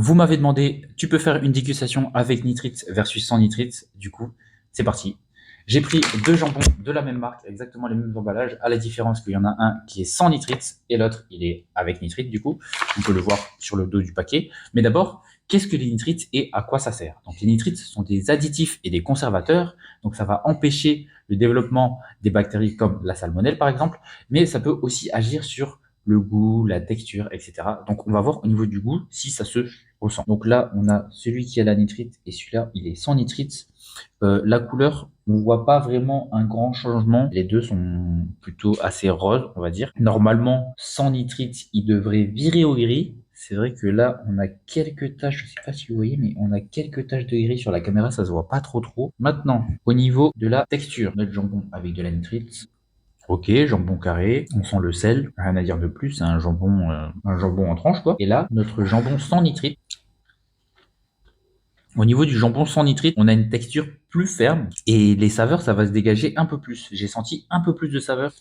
Vous m'avez demandé, tu peux faire une dégustation avec nitrite versus sans nitrite. Du coup, c'est parti. J'ai pris deux jambons de la même marque, exactement les mêmes emballages, à la différence qu'il y en a un qui est sans nitrite et l'autre, il est avec nitrite, du coup. On peut le voir sur le dos du paquet. Mais d'abord, qu'est-ce que les nitrites et à quoi ça sert? Donc, les nitrites sont des additifs et des conservateurs. Donc, ça va empêcher le développement des bactéries comme la salmonelle, par exemple, mais ça peut aussi agir sur le goût, la texture, etc. Donc, on va voir au niveau du goût si ça se ressent. Donc là, on a celui qui a la nitrite et celui-là, il est sans nitrite. La couleur, on voit pas vraiment un grand changement. Les deux sont plutôt assez roses, on va dire. Normalement, sans nitrite, il devrait virer au gris. C'est vrai que là, on a quelques taches, je sais pas si vous voyez, mais on a quelques taches de gris sur la caméra, ça se voit pas trop. Maintenant, au niveau de la texture, notre jambon avec de la nitrite. Ok, jambon carré, on sent le sel, rien à dire de plus, c'est un jambon en tranche quoi. Et là, notre jambon sans nitrite. Au niveau du jambon sans nitrite, on a une texture plus ferme et les saveurs, ça va se dégager un peu plus. J'ai senti un peu plus de saveur.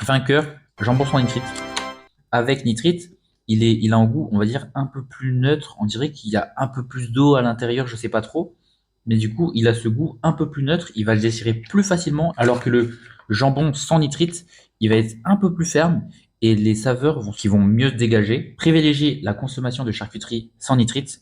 Vainqueur, jambon sans nitrite. Avec nitrite, il a un goût, on va dire, un peu plus neutre. On dirait qu'il y a un peu plus d'eau à l'intérieur, je sais pas trop. Mais du coup, il a ce goût un peu plus neutre. Il va se desserrer plus facilement, alors que le jambon sans nitrite, il va être un peu plus ferme et les saveurs qui vont mieux se dégager. Privilégiez la consommation de charcuterie sans nitrite.